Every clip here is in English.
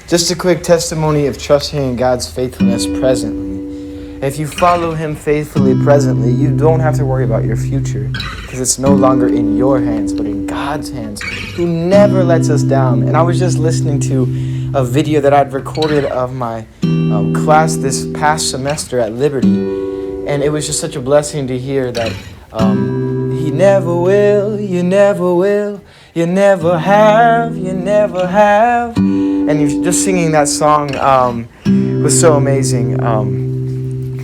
Just a quick testimony of trusting in God's faithfulness presently. If you follow him faithfully presently, you don't have to worry about your future because it's no longer in your hands, but in God's hands, who never lets us down. And I was just listening to a video that I'd recorded of my class this past semester at Liberty, and it was just such a blessing to hear that he never will, you never will, you never have, you never have. And just singing that song was so amazing.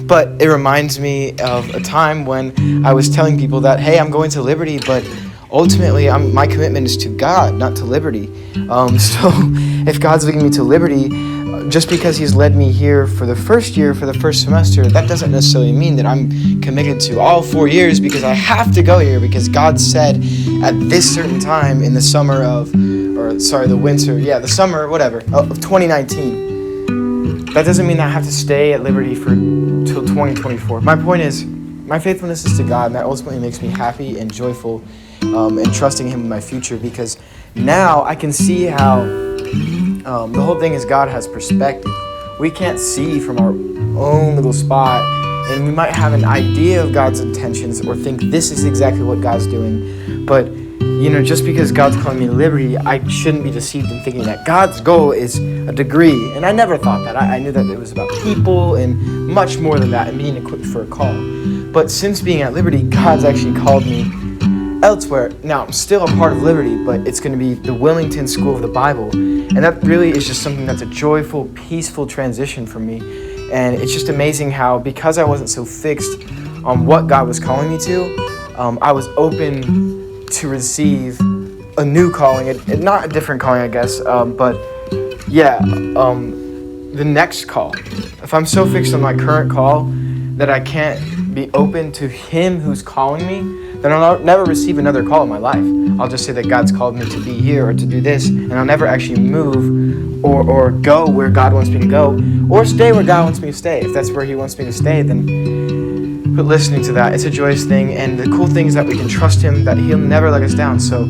But it reminds me of a time when I was telling people that, hey, I'm going to Liberty, but ultimately my commitment is to God, not to Liberty. So if God's leading me to Liberty, just because he's led me here for the first year, for the first semester, that doesn't necessarily mean that I'm committed to all 4 years because I have to go here because God said at this certain time in the summer of, the summer, of 2019. That doesn't mean that I have to stay at Liberty till 2024. My point is, my faithfulness is to God, and that ultimately makes me happy and joyful and trusting him in my future, because now I can see how the whole thing is God has perspective. We can't see from our own little spot, and we might have an idea of God's intentions or think this is exactly what God's doing, but just because God's calling me to Liberty, I shouldn't be deceived in thinking that God's goal is a degree. And I never thought that. I knew that it was about people and much more than that and being equipped for a call. But since being at Liberty, God's actually called me elsewhere. Now, I'm still a part of Liberty, but it's going to be the Willington School of the Bible. And that really is just something that's a joyful, peaceful transition for me. And it's just amazing how, because I wasn't so fixed on what God was calling me to, I was open to receive a new calling, not a different calling, I guess, but the next call. If I'm so fixed on my current call that I can't be open to him who's calling me, then I'll never receive another call in my life. I'll just say that God's called me to be here or to do this, and I'll never actually move or go where God wants me to go, or stay where God wants me to stay. If that's where he wants me to stay, then but listening to that, it's a joyous thing, and the cool thing is that we can trust him, that he'll never let us down. So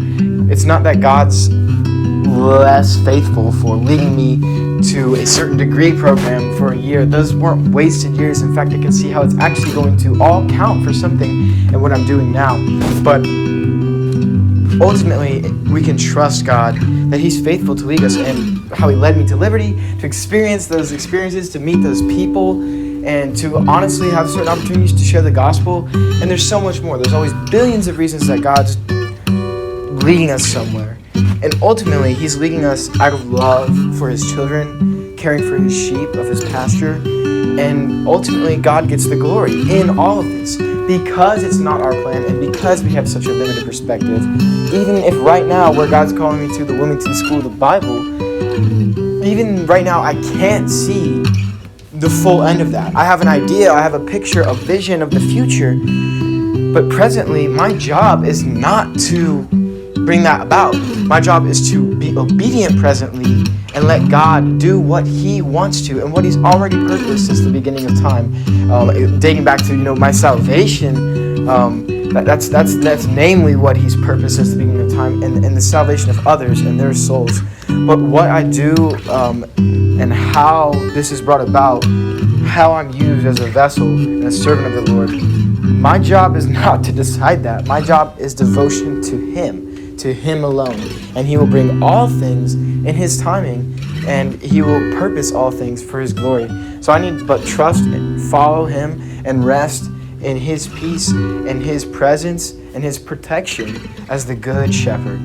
it's not that God's less faithful for leading me to a certain degree program for a year. Those weren't wasted years. In fact, I can see how it's actually going to all count for something in what I'm doing now. But ultimately, we can trust God that he's faithful to lead us, and how he led me to Liberty, to experience those experiences, to meet those people, and to honestly have certain opportunities to share the gospel. And there's so much more. There's always billions of reasons that God's leading us somewhere. And ultimately, he's leading us out of love for his children, caring for his sheep of his pasture. And ultimately, God gets the glory in all of this, because it's not our plan and because we have such a limited perspective. Even if right now, where God's calling me to, the Wilmington School of the Bible, even right now, I can't see the full end of that. I have an idea, I have a picture, a vision of the future, but presently my job is not to bring that about. My job is to be obedient presently and let God do what he wants to and what he's already purposed since the beginning of time. Dating back to my salvation, that's namely what he's purposed since the beginning of time, and the salvation of others and their souls. But what I do and how this is brought about, how I'm used as a vessel and a servant of the Lord, my job is not to decide that. My job is devotion to him alone. And he will bring all things in his timing, and he will purpose all things for his glory. So I need but trust and follow him and rest in his peace and his presence and his protection as the good shepherd.